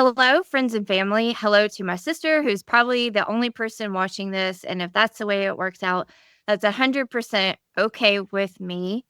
Hello, friends and family. Hello to my sister, who's probably the only person watching this. And if that's the way it works out, that's 100% okay with me.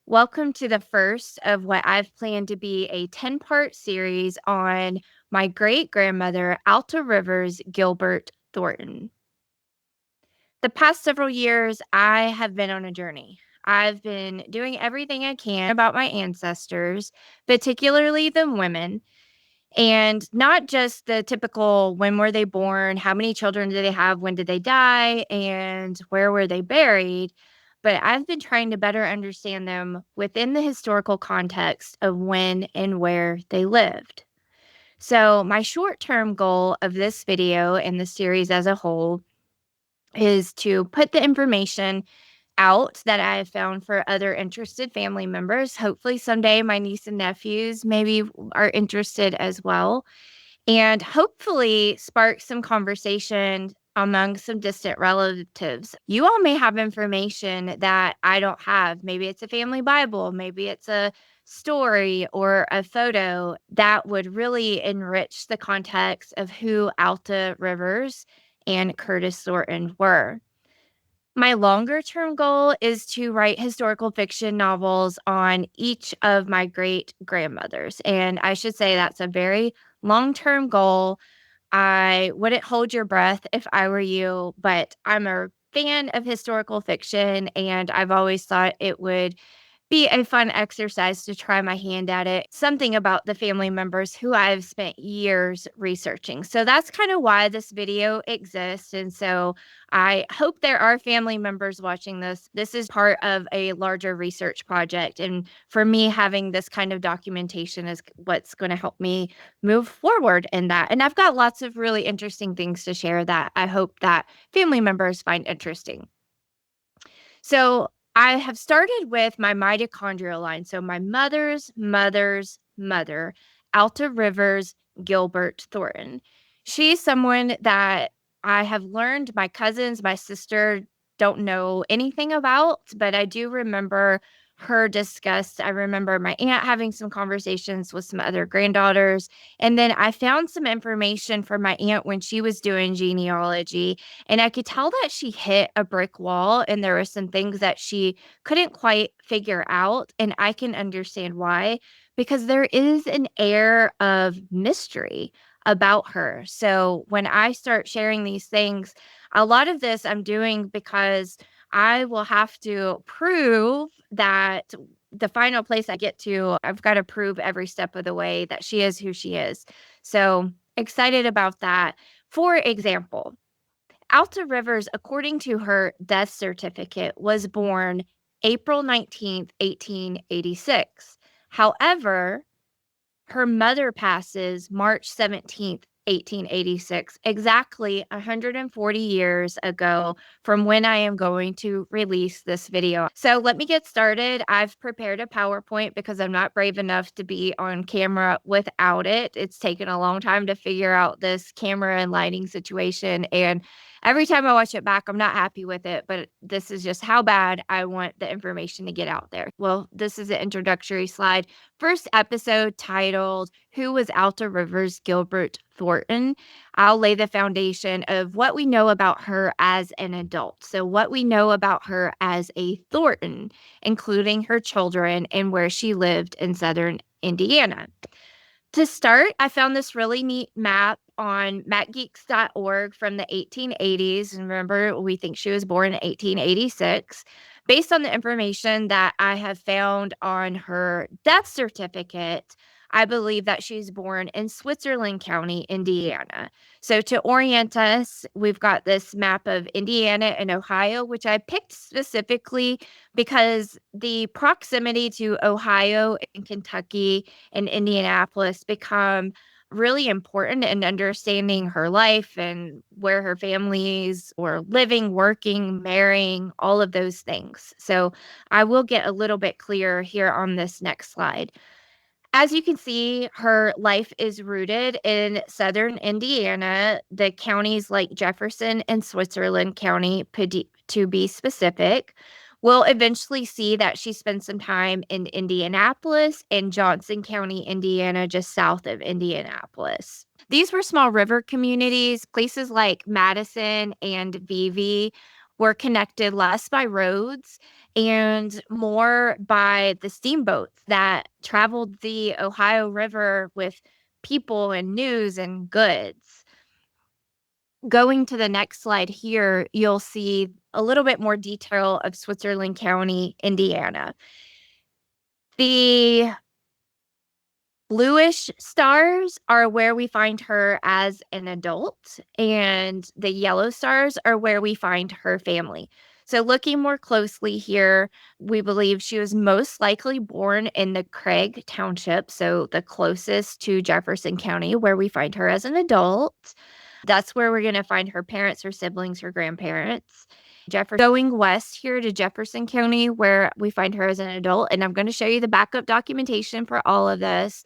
Welcome to the first of what I've planned to be a 10-part series on my great grandmother, Alta Rivers Gilbert-Thornton. The past several years, I have been on a journey. I've been doing everything I can about my ancestors, particularly the women. And not just the typical when were they born, how many children did they have, when did they die, and where were they buried, but I've been trying to better understand them within the historical context of when and where they lived. So, my short term goal of this video and the series as a whole is to put the information out that I have found for other interested family members. Hopefully, someday my niece and nephews maybe are interested as well, and hopefully spark some conversation among some distant relatives. You all may have information that I don't have. Maybe it's a family Bible, maybe it's a story or a photo that would really enrich the context of who Alta Rivers and Curtis Thornton were. My longer term goal is to write historical fiction novels on each of my great grandmothers. And I should say that's a very long term goal. I wouldn't hold your breath if I were you, but I'm a fan of historical fiction, and I've always thought it would be a fun exercise to try my hand at it. Something about the family members who I've spent years researching. So that's kind of why this video exists. And so I hope there are family members watching this. This is part of a larger research project. And for me, having this kind of documentation is what's going to help me move forward in that. And I've got lots of really interesting things to share that I hope that family members find interesting. So I have started with my mitochondrial line. So my mother's mother's mother, Alta Rivers Gilbert-Thornton. She's someone that I have learned my cousins, my sister don't know anything about, but I do remember her discussed. I remember my aunt having some conversations with some other granddaughters. And then I found some information from my aunt when she was doing genealogy, and I could tell that she hit a brick wall and there were some things that she couldn't quite figure out. And I can understand why, because there is an air of mystery about her. So when I start sharing these things, a lot of this I'm doing because I will have to prove that the final place I get to, I've got to prove every step of the way that she is who she is. So excited about that. For example, Alta Rivers, according to her death certificate, was born April 19th, 1886. However, her mother passes March 17th, 1886, exactly 140 years ago from when I am going to release this video. So let me get started. I've prepared a PowerPoint because I'm not brave enough to be on camera without it. It's taken a long time to figure out this camera and lighting situation, and every time I watch it back, I'm not happy with it, but this is just how bad I want the information to get out there. Well, this is an introductory slide. First episode titled, Who Was Alta Rivers Gilbert-Thornton? I'll lay the foundation of what we know about her as an adult. So what we know about her as a Thornton, including her children and where she lived in southern Indiana. To start, I found this really neat map on mapgeeks.org from the 1880s. And remember, we think she was born in 1886. Based on the information that I have found on her death certificate, I believe that she's born in Switzerland County, Indiana. So to orient us, we've got this map of Indiana and Ohio, which I picked specifically because the proximity to Ohio and Kentucky and Indianapolis become really important in understanding her life and where her family's or living, working, marrying, all of those things. So I will get a little bit clearer here on this next slide. As you can see, her life is rooted in southern Indiana, the counties like Jefferson and Switzerland County, to be specific. We'll eventually see that she spent some time in Indianapolis and Johnson County, Indiana, just south of Indianapolis. These were small river communities. Places like Madison and Vevey were connected less by roads and more by the steamboats that traveled the Ohio River with people and news and goods. Going to the next slide here, you'll see a little bit more detail of Switzerland County, Indiana. The bluish stars are where we find her as an adult, and the yellow stars are where we find her family. So, looking more closely here, we believe she was most likely born in the Craig Township, so the closest to Jefferson County, where we find her as an adult. That's where we're going to find her parents, her siblings, her grandparents. Going west here to Jefferson County, where we find her as an adult, and I'm going to show you the backup documentation for all of this.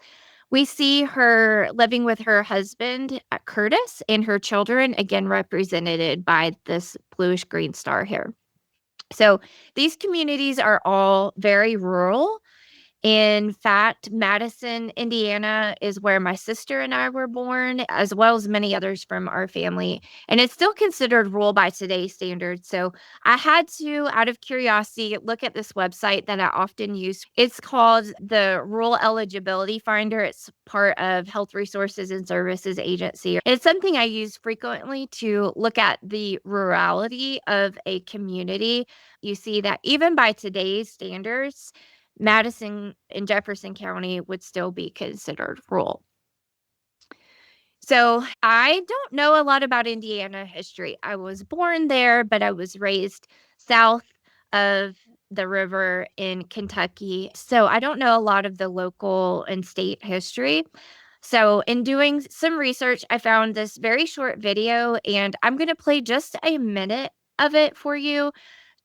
We see her living with her husband, Curtis, and her children, again represented by this bluish green star here. So these communities are all very rural. In fact, Madison, Indiana is where my sister and I were born, as well as many others from our family. And it's still considered rural by today's standards. So I had to, out of curiosity, look at this website that I often use. It's called the Rural Eligibility Finder. It's part of Health Resources and Services Agency. It's something I use frequently to look at the rurality of a community. You see that even by today's standards, Madison and Jefferson County would still be considered rural. So I don't know a lot about Indiana history. I was born there, but I was raised south of the river in Kentucky. So I don't know a lot of the local and state history. So in doing some research, I found this very short video, and I'm going to play just a minute of it for you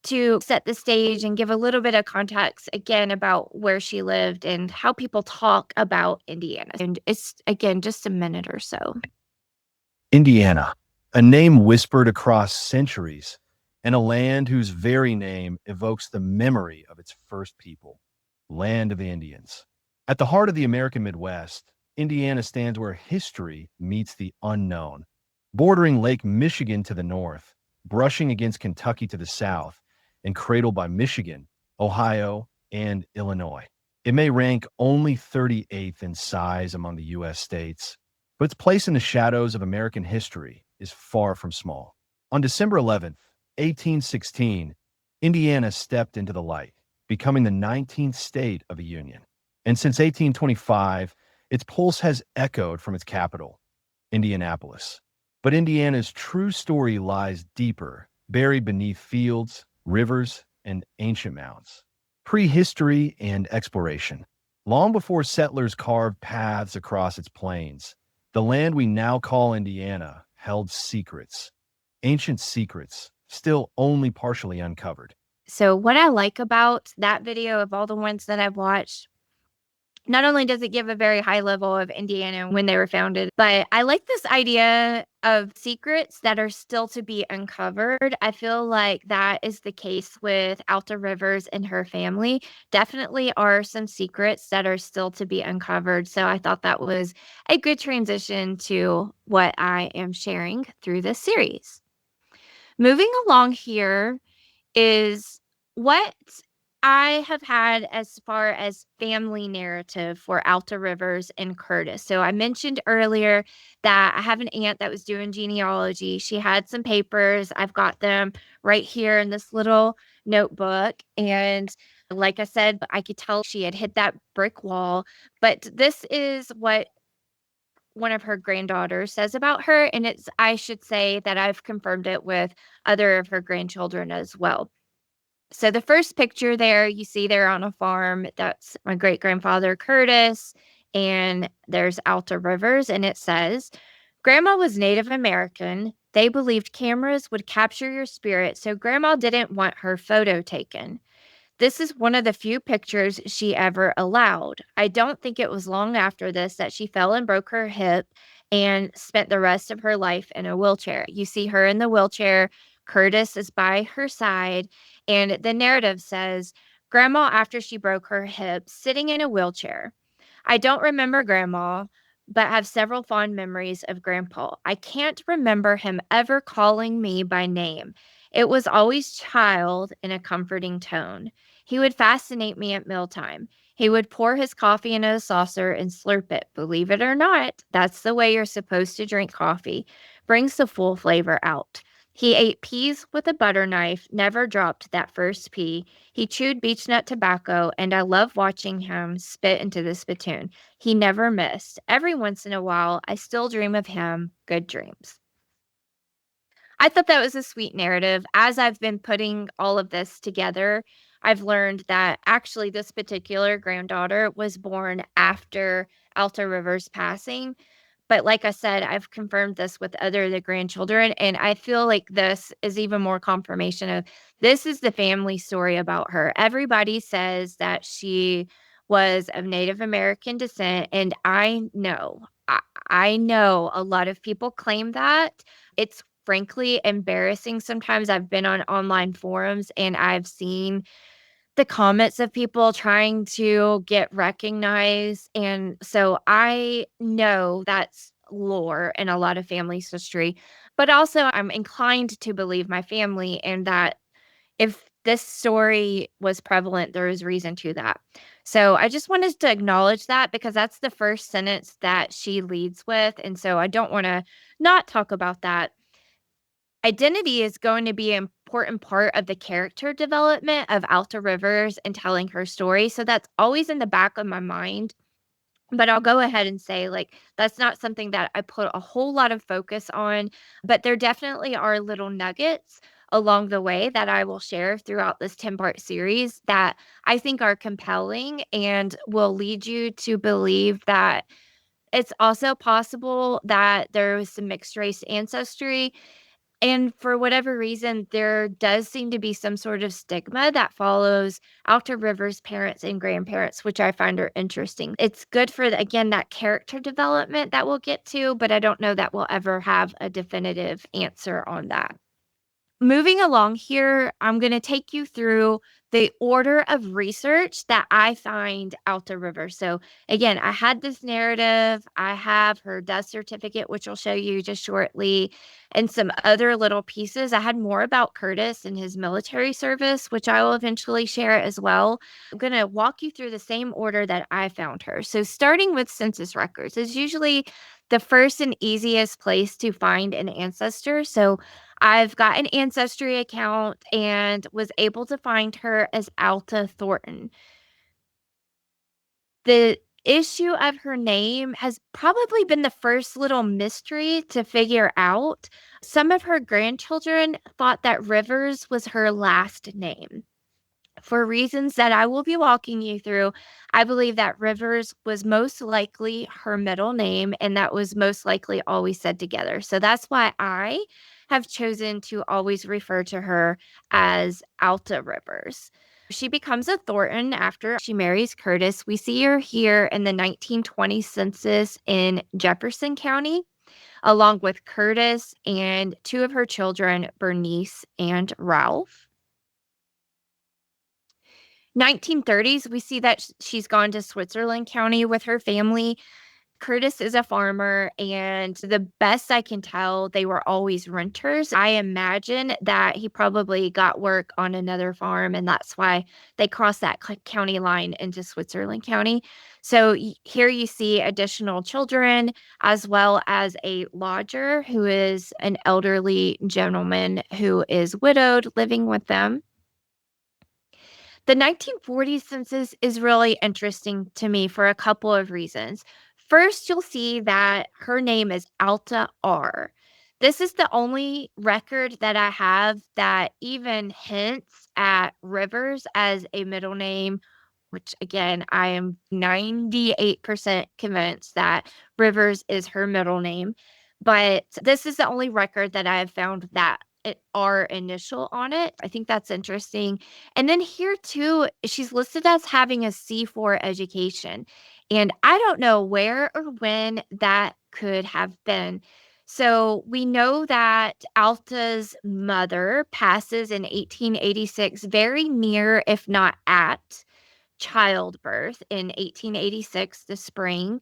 to set the stage and give a little bit of context again about where she lived and how people talk about Indiana. And it's, again, just a minute or so. Indiana, a name whispered across centuries, and a land whose very name evokes the memory of its first people, land of the Indians. At the heart of the American Midwest, Indiana stands where history meets the unknown, bordering Lake Michigan to the north, brushing against Kentucky to the south, and cradled by Michigan, Ohio, and Illinois. It may rank only 38th in size among the U.S. states, but its place in the shadows of American history is far from small. On December 11th, 1816, Indiana stepped into the light, becoming the 19th state of the Union. And since 1825, its pulse has echoed from its capital, Indianapolis. But Indiana's true story lies deeper, buried beneath fields, rivers, and ancient mounds. Prehistory and exploration. Long before settlers carved paths across its plains, the land we now call Indiana held secrets, ancient secrets, still only partially uncovered. So what I like about that video of all the ones that I've watched, not only does it give a very high level of Indiana when they were founded, but I like this idea of secrets that are still to be uncovered. I feel like that is the case with Alta Rivers and her family. Definitely are some secrets that are still to be uncovered. So I thought that was a good transition to what I am sharing through this series. Moving along here is what I have had as far as family narrative for Alta Rivers and Curtis. So I mentioned earlier that I have an aunt that was doing genealogy. She had some papers. I've got them right here in this little notebook. And like I said, I could tell she had hit that brick wall. But this is what one of her granddaughters says about her. And I should say that I've confirmed it with other of her grandchildren as well. So the first picture there, you see there on a farm, that's my great-grandfather Curtis, and there's Alta Rivers, and it says, Grandma was Native American. They believed cameras would capture your spirit, so Grandma didn't want her photo taken. This is one of the few pictures she ever allowed. I don't think it was long after this that she fell and broke her hip and spent the rest of her life in a wheelchair. You see her in the wheelchair. Curtis is by her side, and the narrative says, Grandma, after she broke her hip, sitting in a wheelchair. I don't remember Grandma, but have several fond memories of Grandpa. I can't remember him ever calling me by name. It was always child in a comforting tone. He would fascinate me at mealtime. He would pour his coffee in a saucer and slurp it. Believe it or not, that's the way you're supposed to drink coffee. Brings the full flavor out. He ate peas with a butter knife, never dropped that first pea. He chewed beechnut tobacco, and I love watching him spit into the spittoon. He never missed. Every once in a while, I still dream of him. Good dreams. I thought that was a sweet narrative. As I've been putting all of this together, I've learned that actually this particular granddaughter was born after Alta Rivers passing. But like I said, I've confirmed this with other of the grandchildren, and I feel like this is even more confirmation of this is the family story about her. Everybody says that she was of Native American descent, and I know a lot of people claim that. It's frankly embarrassing sometimes. I've been on online forums and I've seen the comments of people trying to get recognized. And so I know that's lore in a lot of families' history, but also I'm inclined to believe my family and that if this story was prevalent, there is reason to that. So I just wanted to acknowledge that because that's the first sentence that she leads with. And so I don't want to not talk about that. Identity is going to be an important part of the character development of Alta Rivers and telling her story. So that's always in the back of my mind. But I'll go ahead and say, like, that's not something that I put a whole lot of focus on. But there definitely are little nuggets along the way that I will share throughout this 10-part series that I think are compelling and will lead you to believe that it's also possible that there was some mixed race ancestry and for whatever reason, there does seem to be some sort of stigma that follows Alta River's parents and grandparents, which I find are interesting. It's good for, again, that character development that we'll get to, but I don't know that we'll ever have a definitive answer on that. Moving along here, I'm going to take you through the order of research that I find Alta River. So, again, I had this narrative, I have her death certificate, which I'll show you just shortly, and some other little pieces. I had more about Curtis and his military service, which I will eventually share as well. I'm going to walk you through the same order that I found her. So, starting with census records is usually the first and easiest place to find an ancestor. So, I've got an ancestry account and was able to find her as Alta Thornton. The issue of her name has probably been the first little mystery to figure out. Some of her grandchildren thought that Rivers was her last name. For reasons that I will be walking you through, I believe that Rivers was most likely her middle name, and that was most likely always said together. So that's why I have chosen to always refer to her as Alta Rivers. She becomes a Thornton after she marries Curtis. We see her here in the 1920 census in Jefferson County, along with Curtis and two of her children, Bernice and Ralph. 1930s, we see that she's gone to Switzerland County with her family. Curtis is a farmer, and the best I can tell, they were always renters. I imagine that he probably got work on another farm, and that's why they crossed that county line into Switzerland County. So here you see additional children, as well as a lodger who is an elderly gentleman who is widowed living with them. The 1940s census is really interesting to me for a couple of reasons. First, you'll see that her name is Alta R. This is the only record that I have that even hints at Rivers as a middle name, which again, I am 98% convinced that Rivers is her middle name. But this is the only record that I have found that R initial on it. I think that's interesting. And then here too, she's listed as having a C4 education. And I don't know where or when that could have been. So we know that Alta's mother passes in 1886, very near, if not at, childbirth in 1886, the spring.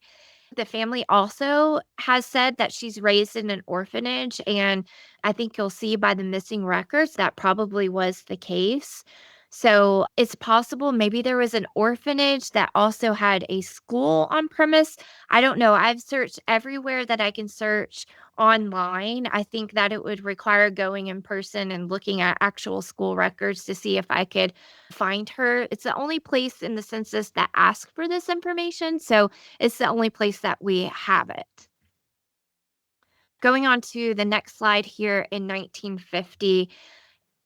The family also has said that she's raised in an orphanage, and I think you'll see by the missing records that probably was the case. So it's possible maybe there was an orphanage that also had a school on premise. I don't know. I've searched everywhere that I can search online. I think that it would require going in person and looking at actual school records to see if I could find her. It's the only place in the census that asks for this information. So it's the only place that we have it. Going on to the next slide here in 1950,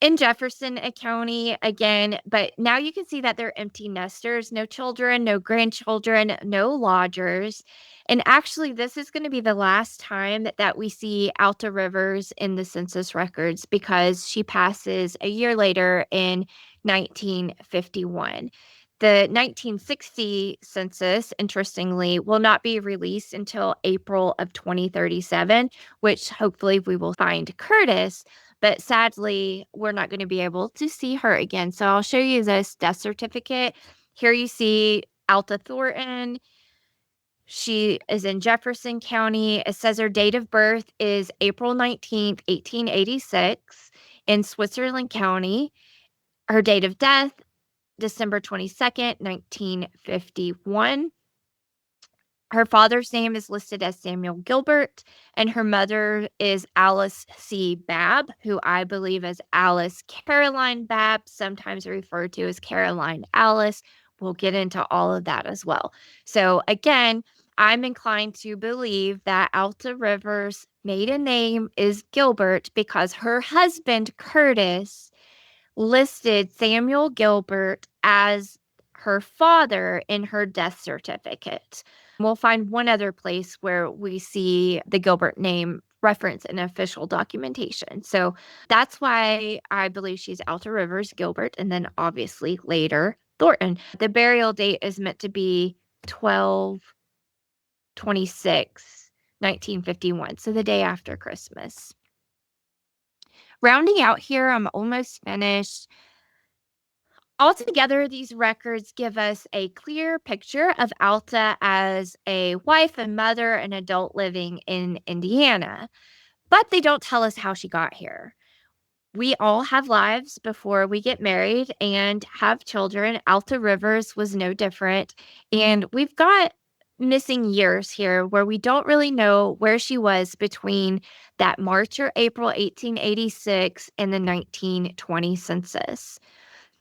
in Jefferson County again, but now you can see that they're empty nesters, no children, no grandchildren, no lodgers. And actually, this is going to be the last time that we see Alta Rivers in the census records because she passes a year later in 1951. The 1960 census, interestingly, will not be released until April of 2037, which hopefully we will find Curtis. But sadly, we're not going to be able to see her again. So I'll show you this death certificate. Here you see Alta Thornton. She is in Jefferson County. It says her date of birth is April 19th, 1886 in Switzerland County. Her date of death, December 22nd, 1951. Her father's name is listed as Samuel Gilbert, and her mother is Alice C. Babb, who I believe is Alice Caroline Babb, sometimes referred to as Caroline Alice. We'll get into all of that as well. So again, I'm inclined to believe that Alta Rivers' maiden name is Gilbert because her husband, Curtis, listed Samuel Gilbert as her father in her death certificate. We'll find one other place where we see the Gilbert name reference in official documentation. So that's why I believe she's Alta Rivers Gilbert, and then obviously later Thornton. The burial date is meant to be 12/26, 1951, so the day after Christmas. Rounding out here, I'm almost finished. Altogether, these records give us a clear picture of Alta as a wife and mother and adult living in Indiana, but they don't tell us how she got here. We all have lives before we get married and have children. Alta Rivers was no different. And we've got missing years here where we don't really know where she was between that March or April 1886 and the 1920 census.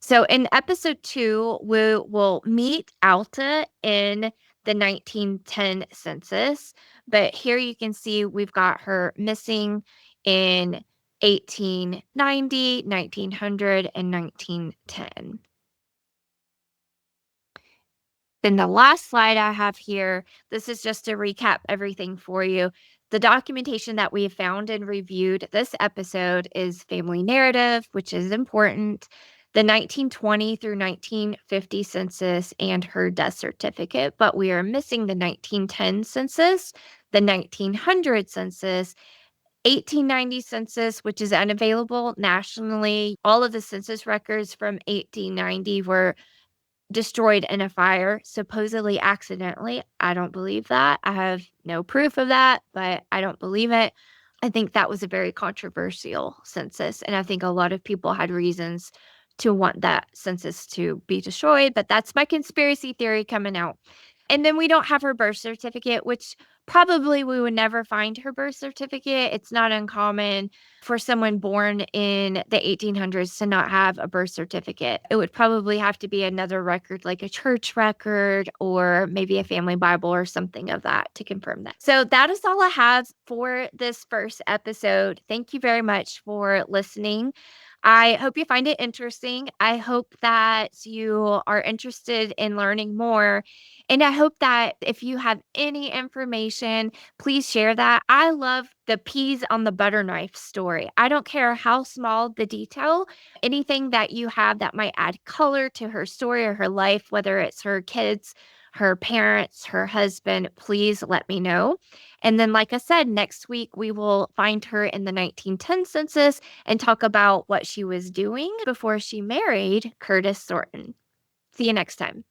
So in episode 2, we will meet Alta in the 1910 census. But here you can see we've got her missing in 1890, 1900, and 1910. Then the last slide I have here, this is just to recap everything for you. The documentation that we have found and reviewed this episode is family narrative, which is important, the 1920 through 1950 census, and her death certificate. But we are missing the 1910 census, the 1900 census, 1890 census, which is unavailable nationally. All of the census records from 1890 were destroyed in a fire, supposedly accidentally. I don't believe that. I have no proof of that, but I don't believe it. I think that was a very controversial census, and I think a lot of people had reasons to want that census to be destroyed, but that's my conspiracy theory coming out. And then we don't have her birth certificate, which probably we would never find her birth certificate. It's not uncommon for someone born in the 1800s to not have a birth certificate. It would probably have to be another record, like a church record or maybe a family Bible or something of that to confirm that. So that is all I have for this first episode. Thank you very much for listening. I hope you find it interesting. I hope that you are interested in learning more. And I hope that if you have any information, please share that. I love the peas on the butter knife story. I don't care how small the detail, anything that you have that might add color to her story or her life, whether it's her kids her parents, her husband, please let me know. And then, like I said, next week we will find her in the 1910 census and talk about what she was doing before she married Curtis Thornton. See you next time.